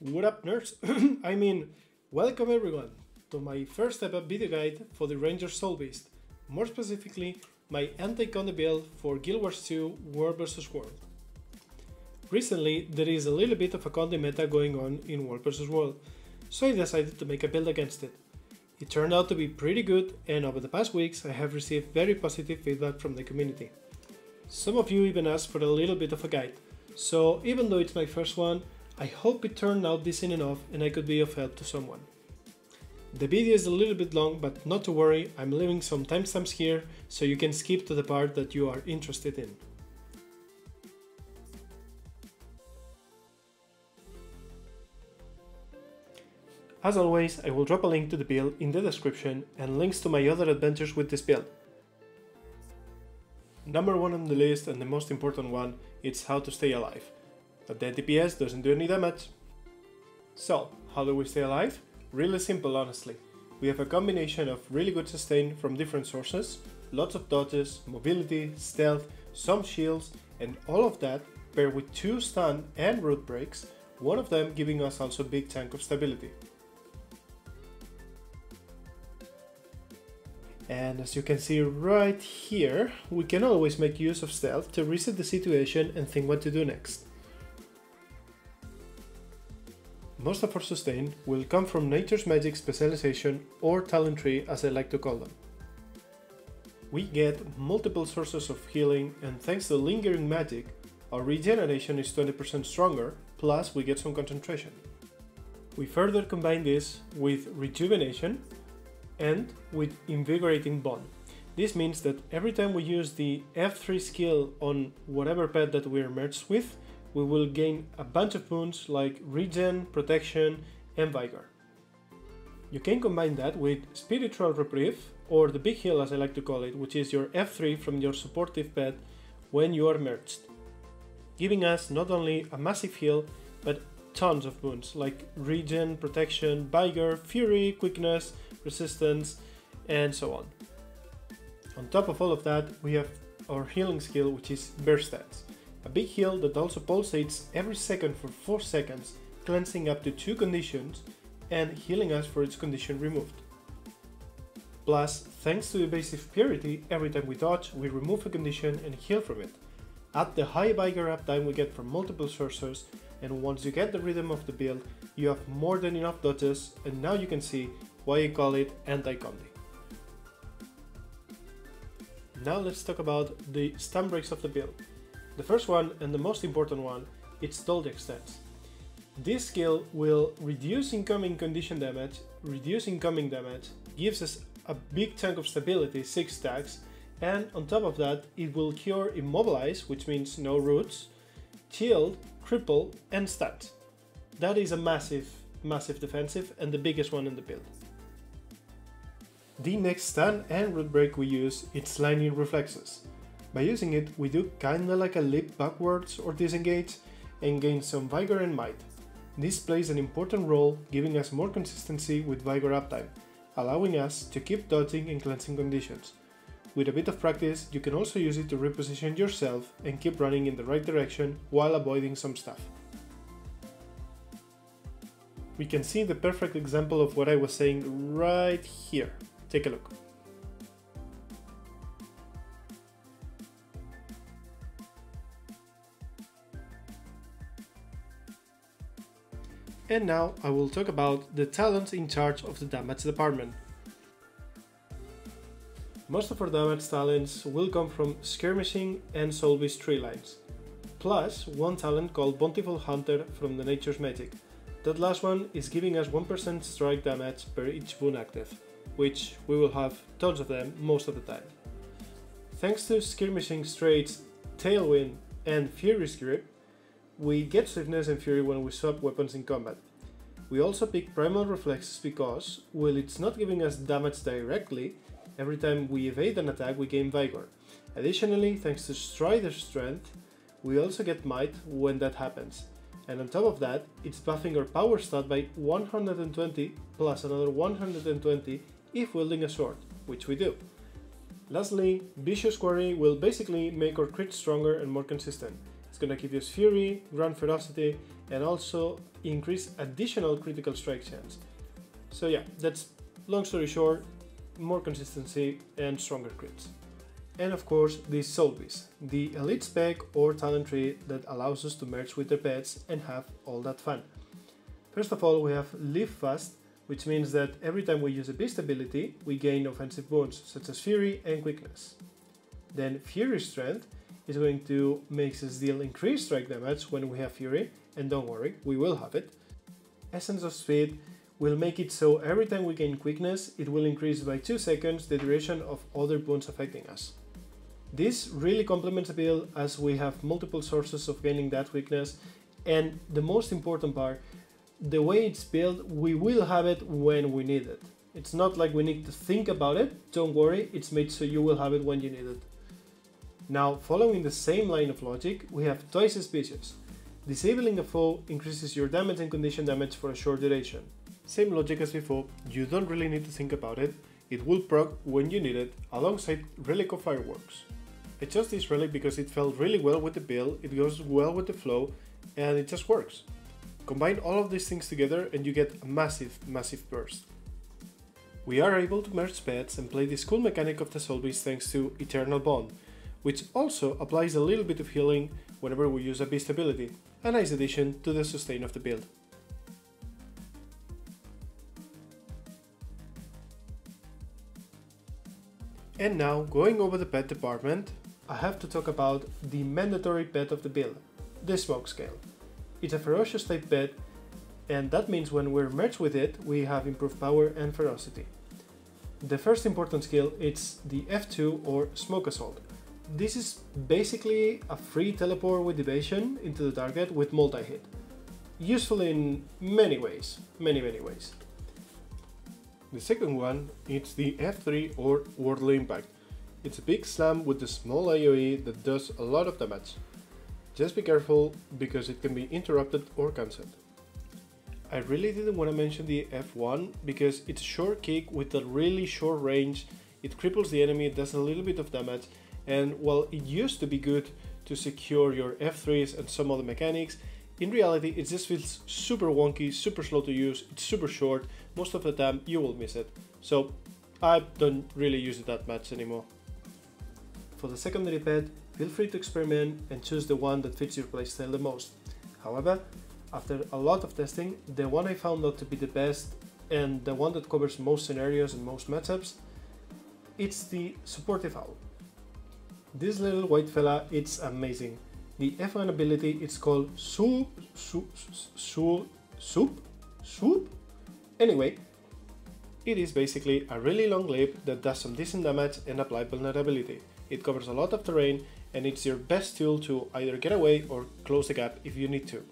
What up, nerds? Welcome everyone to my first ever video guide for the Ranger Soulbeast, more specifically my Anti-Condi build for Gw2 World vs World. Recently there is a little bit of a Condi meta going on in World vs World, so I decided to make a build against it. It turned out to be pretty good, and over the past weeks I have received very positive feedback from the community. Some of you even asked for a little bit of a guide, so even though it's my first one, I hope it turned out decent enough and I could be of help to someone. The video is a little bit long, but not to worry, I'm leaving some timestamps here so you can skip to the part that you are interested in. As always, I will drop a link to the build in the description and links to my other adventures with this build. Number one on the list, and the most important one, it's how to stay alive. But the DPS doesn't do any damage. So, how do we stay alive? Really simple, honestly. We have a combination of really good sustain from different sources, lots of dodges, mobility, stealth, some shields, and all of that paired with 2 stun and root breaks, one of them giving us also a big chunk of stability. And as you can see right here, we can always make use of stealth to reset the situation and think what to do next. Most of our sustain will come from nature's magic specialization, or talent tree as I like to call them. We get multiple sources of healing, and thanks to lingering magic, our regeneration is 20% stronger, plus we get some concentration. We further combine this with rejuvenation and with invigorating bond. This means that every time we use the F3 skill on whatever pet that we are merged with, we will gain a bunch of boons like regen, protection, and vigor. You can combine that with spiritual reprieve, or the big heal as I like to call it, which is your F3 from your supportive pet when you are merged, giving us not only a massive heal, but tons of boons like regen, protection, vigor, fury, quickness, resistance, and so on. On top of all of that, we have our healing skill, which is burst stats. A big heal that also pulsates every second for 4 seconds, cleansing up to 2 conditions and healing us for its condition removed. Plus, thanks to evasive purity, every time we dodge, we remove a condition and heal from it. Add the high vigor uptime we get from multiple sources, and once you get the rhythm of the build, you have more than enough dodges, and now you can see why I call it Anti-Condi. Now let's talk about the stun breaks of the build. The first one, and the most important one, it's Dodge stats. This skill will reduce incoming condition damage, reduce incoming damage, gives us a big chunk of stability, 6 stacks, and on top of that it will cure Immobilize, which means no roots, shield, cripple, and stats. That is a massive defensive and the biggest one in the build. The next stun and root break we use is sliding reflexes. By using it, we do kinda like a leap backwards or disengage and gain some vigor and might. This plays an important role, giving us more consistency with vigor uptime, allowing us to keep dodging and cleansing conditions. With a bit of practice, you can also use it to reposition yourself and keep running in the right direction while avoiding some stuff. We can see the perfect example of what I was saying right here. Take a look. And now I will talk about the talents in charge of the damage department. Most of our damage talents will come from skirmishing and Soulbeast tree lines, plus one talent called Bountiful Hunter from the Nature's Magic. That last one is giving us 1% strike damage per each boon active, which we will have tons of them most of the time. Thanks to skirmishing traits Tailwind and Fury's Grip, we get swiftness and fury when we swap weapons in combat. We also pick primal reflexes because, while it's not giving us damage directly, every time we evade an attack we gain vigor. Additionally, thanks to Strider's strength, we also get might when that happens. And on top of that, it's buffing our power stat by 120 plus another 120 if wielding a sword, which we do. Lastly, Vicious Quarry will basically make our crit stronger and more consistent. gonna give us Fury, Grand Ferocity, and also increase additional critical strike chance. So yeah, that's long story short, more consistency and stronger crits. And of course, the Soulbeast, the elite spec or talent tree that allows us to merge with their pets and have all that fun. First of all, we have Live Fast, which means that every time we use a beast ability, we gain offensive bonus, such as Fury and Quickness. Then Fury Strength is going to make us deal increased strike damage when we have Fury, and don't worry, we will have it. Essence of Speed will make it so every time we gain Quickness, it will increase by 2 seconds the duration of other boons affecting us. This really complements the build as we have multiple sources of gaining that Quickness, and the most important part, the way it's built, we will have it when we need it. It's not like we need to think about it, don't worry, it's made so you will have it when you need it. Now, following the same line of logic, we have Twice as Vicious. Disabling a foe increases your damage and condition damage for a short duration. Same logic as before, you don't really need to think about it, it will proc when you need it, alongside Relic of Fireworks. I chose this relic because it felt really well with the build, it goes well with the flow, and it just works. Combine all of these things together and you get a massive burst. We are able to merge pets and play this cool mechanic of the Soulbeast thanks to Eternal Bond, which also applies a little bit of healing whenever we use a beast ability, a nice addition to the sustain of the build. And now, going over the pet department, I have to talk about the mandatory pet of the build, the Smoke Scale. It's a ferocious type pet, and that means when we're merged with it, we have improved power and ferocity. The first important skill is the F2 or Smoke Assault. This is basically a free teleport with evasion into the target with multi-hit. Useful in many ways, many ways. The second one is the F3 or Worldly Impact. It's a big slam with a small AoE that does a lot of damage. Just be careful because it can be interrupted or cancelled. I really didn't want to mention the F1 because it's a short kick with a really short range, it cripples the enemy, does a little bit of damage, and while it used to be good to secure your F3s and some other mechanics, in reality it just feels super wonky, super slow to use, it's super short, most of the time you will miss it, so I don't really use it that much anymore. For the secondary pet, feel free to experiment and choose the one that fits your playstyle the most. However, after a lot of testing, the one I found out to be the best and the one that covers most scenarios and most matchups, it's the Supportive Owl. This little white fella, it's amazing. The F1 ability, it's called Swoop? Anyway, it is basically a really long leap that does some decent damage and apply vulnerability. It covers a lot of terrain and it's your best tool to either get away or close the gap if you need to.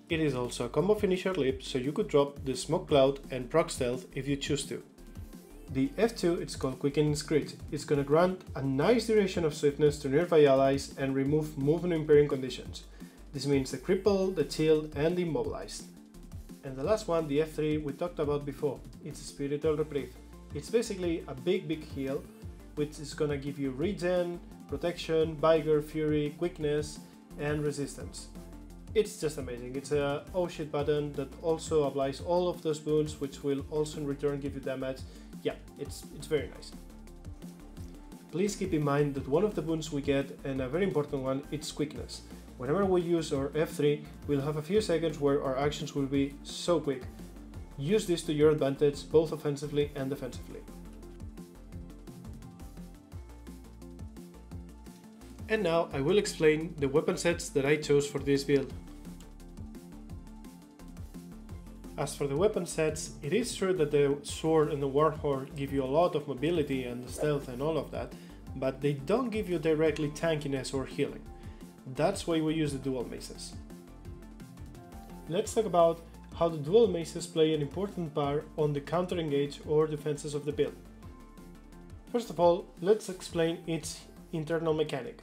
It is also a combo finisher leap, so you could drop the Smoke Cloud and proc stealth if you choose to. The F2, it's called Quickening Screech. It's gonna grant a nice duration of swiftness to nearby allies and remove movement impairing conditions. This means the cripple, the chill, and the immobilized. And the last one, the F3, we talked about before. It's a Spiritual Reprieve. It's basically a big heal, which is gonna give you regen, protection, vigor, fury, quickness, and resistance. It's just amazing. It's a oh shit button that also applies all of those boons, which will also in return give you damage. Yeah, it's very nice. Please keep in mind that one of the boons we get, and a very important one, it's quickness. Whenever we use our F3, we'll have a few seconds where our actions will be so quick. Use this to your advantage, both offensively and defensively. And now I will explain the weapon sets that I chose for this build. As for the weapon sets, it is true that the sword and the warhorse give you a lot of mobility and stealth and all of that, but they don't give you directly tankiness or healing. That's why we use the dual maces. Let's talk about how the dual maces play an important part on the counter engage or defenses of the build. First of all, let's explain its internal mechanic.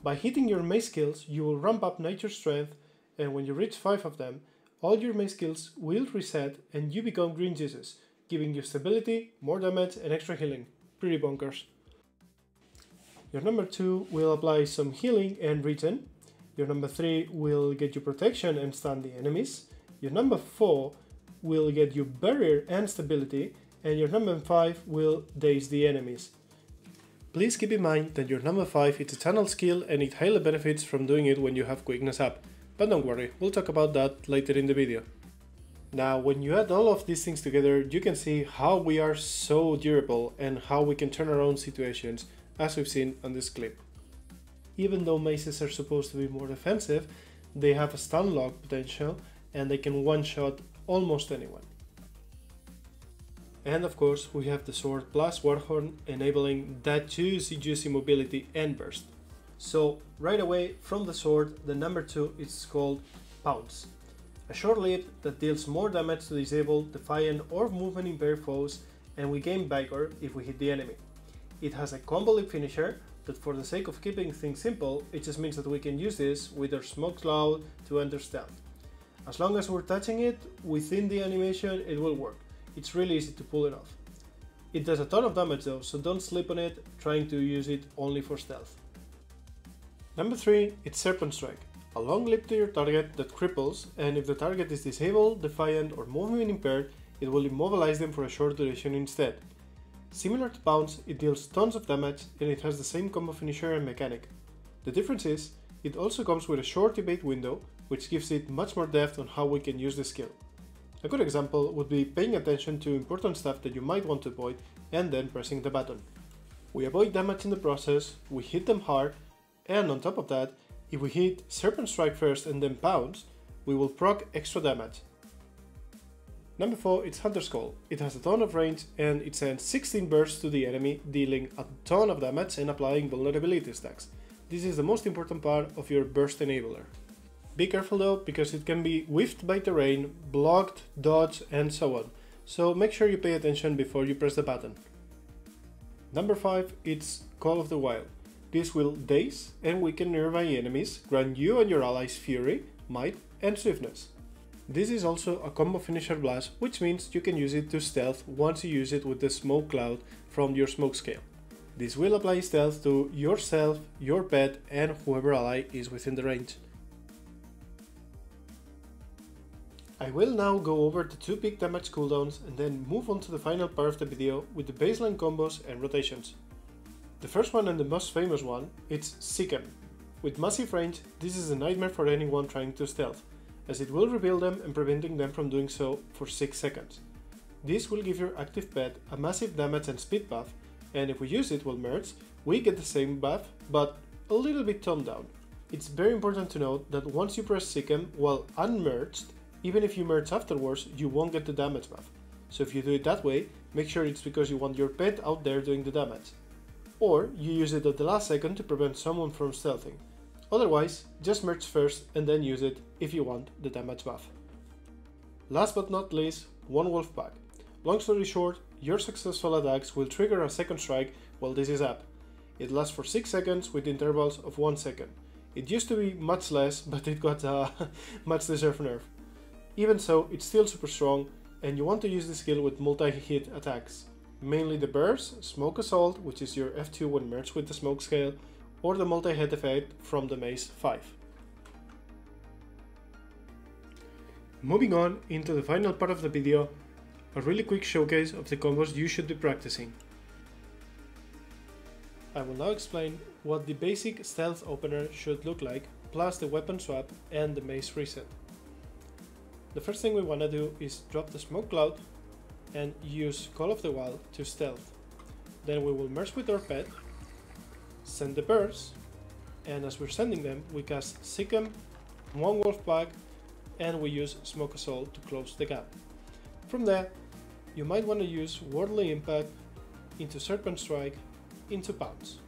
By hitting your mace skills, you will ramp up nature strength, and when you reach 5 of them, all your mace skills will reset and you become green Jesus, giving you stability, more damage and extra healing. Pretty bonkers. Your number 2 will apply some healing and regen. Your number 3 will get you protection and stun the enemies. Your number 4 will get you barrier and stability, and your number 5 will daze the enemies. Please keep in mind that your number 5 is a tunnel skill and it highly benefits from doing it when you have quickness up. But don't worry, we'll talk about that later in the video. Now, when you add all of these things together, you can see how we are so durable and how we can turn around situations, as we've seen on this clip. Even though maces are supposed to be more defensive, they have a stun lock potential and they can one-shot almost anyone. And of course, we have the sword plus Warhorn, enabling that juicy mobility and burst. So right away from the sword, the number 2 is called Pounce. A short leap that deals more damage to disable, defiant or movement impaired foes, and we gain vigor if we hit the enemy. It has a combo leap finisher that, for the sake of keeping things simple, it just means that we can use this with our smoke cloud to enter stealth. As long as we're touching it within the animation, it will work. It's really easy to pull it off. It does a ton of damage though, so don't sleep on it trying to use it only for stealth. Number 3, it's Serpent Strike, a long leap to your target that cripples, and if the target is disabled, defiant or movement impaired, it will immobilize them for a short duration instead. Similar to Pounce, it deals tons of damage and it has the same combo finisher and mechanic. The difference is, it also comes with a short evade window, which gives it much more depth on how we can use the skill. A good example would be paying attention to important stuff that you might want to avoid and then pressing the button. We avoid damage in the process, we hit them hard, and on top of that, if we hit Serpent Strike first and then Pounce, we will proc extra damage. Number 4, it's Hunter's Call. It has a ton of range and it sends 16 bursts to the enemy, dealing a ton of damage and applying vulnerability stacks. This is the most important part of your burst enabler. Be careful though, because it can be whiffed by terrain, blocked, dodged, and so on, so make sure you pay attention before you press the button. Number 5, it's Call of the Wild. This will daze and weaken nearby enemies, grant you and your allies fury, might, and swiftness. This is also a combo finisher blast, which means you can use it to stealth once you use it with the smoke cloud from your smoke scale. This will apply stealth to yourself, your pet, and whoever ally is within the range. I will now go over the 2 peak damage cooldowns and then move on to the final part of the video with the baseline combos and rotations. The first one and the most famous one, it's Seek 'em. With massive range, this is a nightmare for anyone trying to stealth, as it will reveal them and preventing them from doing so for 6 seconds. This will give your active pet a massive damage and speed buff, and if we use it while merged, we get the same buff, but a little bit toned down. It's very important to note that once you press Seek 'em while unmerged, even if you merge afterwards, you won't get the damage buff. So if you do it that way, make sure it's because you want your pet out there doing the damage. Or you use it at the last second to prevent someone from stealthing. Otherwise, just merge first and then use it if you want the damage buff. Last but not least, One Wolf Pack. Long story short, your successful attacks will trigger a second strike while this is up. It lasts for 6 seconds with intervals of 1 second. It used to be much less, but it got a much deserved nerf. Even so, it's still super strong, and you want to use this skill with multi-hit attacks. Mainly the burst, Smoke Assault, which is your F2 when merged with the smoke scale, or the multi-hit effect from the Mace 5. Moving on into the final part of the video, a really quick showcase of the combos you should be practicing. I will now explain what the basic stealth opener should look like, plus the weapon swap and the mace reset. The first thing we want to do is drop the smoke cloud and use Call of the Wild to stealth. Then we will merge with our pet, send the bursts, and as we're sending them, we cast Seek 'em, One Wolf Pack, and we use Smoke Assault to close the gap. From there, you might want to use Worldly Impact into Serpent Strike into Pounce.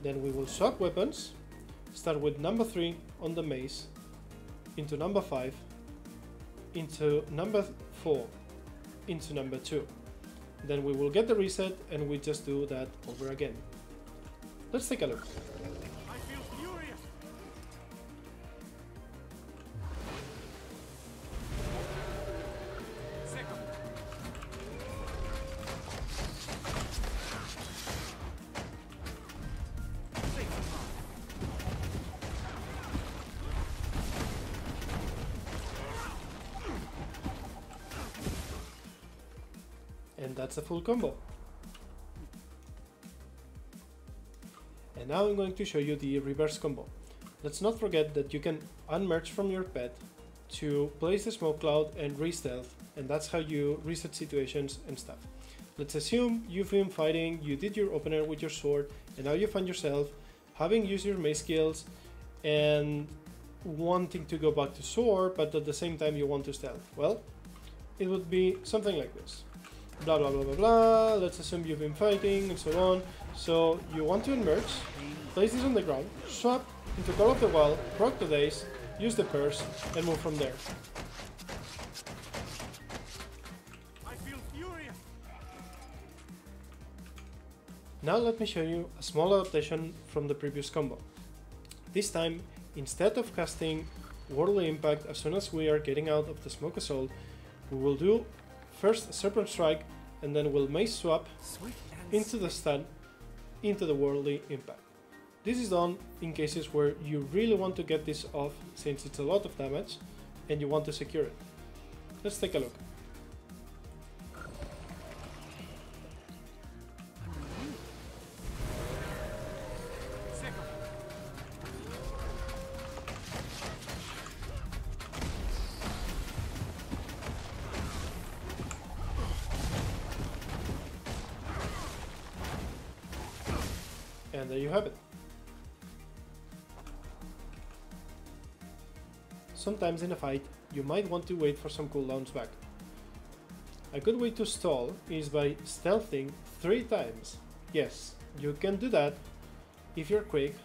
Then we will swap weapons, start with number 3 on the mace, into number 5, into number 4, into number 2. Then we will get the reset and we just do that over again. Let's take a look. I feel furious. Second. And that's a full combo. And now I'm going to show you the reverse combo. Let's not forget that you can unmerge from your pet to place the smoke cloud and re-stealth, and that's how you reset situations and stuff. Let's assume you've been fighting, you did your opener with your sword, and now you find yourself having used your mace skills and wanting to go back to sword, but at the same time you want to stealth. Well, it would be something like this. Blah blah blah blah blah, let's assume you've been fighting and so on. So you want to emerge, place this on the ground, swap into Call of the Wild, proc the days, use the curse, and move from there. I feel furious. Now let me show you a small adaptation from the previous combo. This time, instead of casting Worldly Impact as soon as we are getting out of the Smoke Assault, we will do first Serpent Strike and then we'll mace swap into the stun into the Worldly Impact. This is done in cases where you really want to get this off since it's a lot of damage and you want to secure it. Let's take a look. And there you have it. Sometimes in a fight, you might want to wait for some cooldowns back. A good way to stall is by stealthing 3 times. Yes, you can do that if you're quick.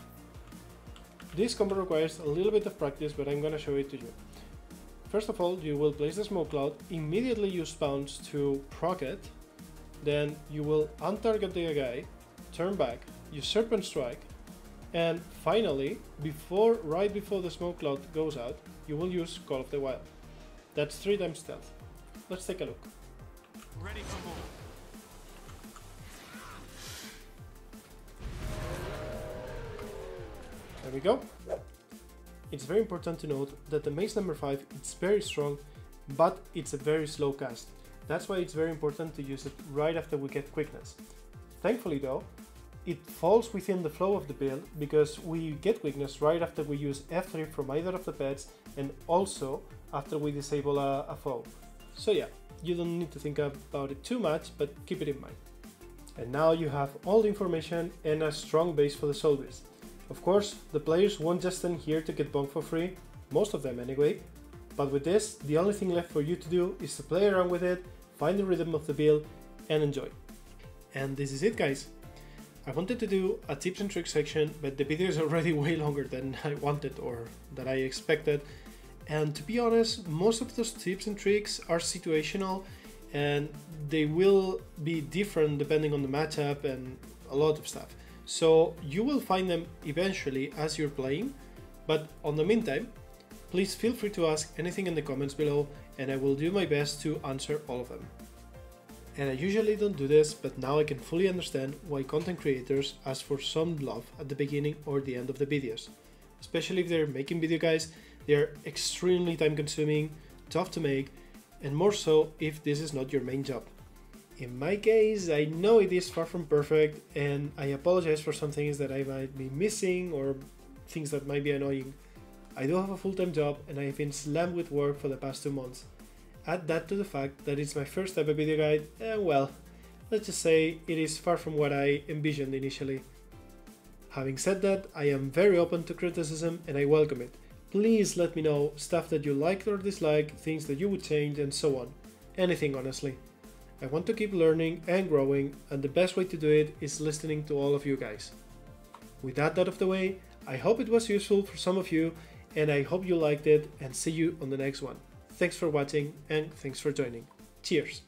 This combo requires a little bit of practice, but I'm gonna show it to you. First of all, you will place the smoke cloud, immediately use bounce to proc it, then you will untarget the guy, turn back, use Serpent Strike, and finally, right before the smoke cloud goes out, you will use Call of the Wild. That's 3 times stealth. Let's take a look. Ready for more. There we go. It's very important to note that the mace number 5 is very strong, but it's a very slow cast. That's why it's very important to use it right after we get quickness. Thankfully though, it falls within the flow of the build because we get weakness right after we use F3 from either of the pets and also after we disable a foe. So yeah, you don't need to think about it too much, but keep it in mind. And now you have all the information and a strong base for the Soulbeast. Of course, the players won't just stand here to get bonk for free, most of them anyway, but with this, the only thing left for you to do is to play around with it, find the rhythm of the build, and enjoy. And this is it, guys. I wanted to do a tips and tricks section, but the video is already way longer than I wanted or that I expected. And to be honest, most of those tips and tricks are situational and they will be different depending on the matchup and a lot of stuff. So you will find them eventually as you're playing, but on the meantime, please feel free to ask anything in the comments below and I will do my best to answer all of them. And I usually don't do this, but now I can fully understand why content creators ask for some love at the beginning or the end of the videos. Especially if they're making video guides, they're extremely time consuming, tough to make, and more so if this is not your main job. In my case, I know it is far from perfect, and I apologize for some things that I might be missing or things that might be annoying. I do have a full-time job and I've been slammed with work for the past 2 months. Add that to the fact that it's my first ever video guide, and well, let's just say it is far from what I envisioned initially. Having said that, I am very open to criticism and I welcome it. Please let me know stuff that you liked or disliked, things that you would change, and so on. Anything, honestly. I want to keep learning and growing, and the best way to do it is listening to all of you guys. With that out of the way, I hope it was useful for some of you, and I hope you liked it, and see you on the next one. Thanks for watching and thanks for joining. Cheers!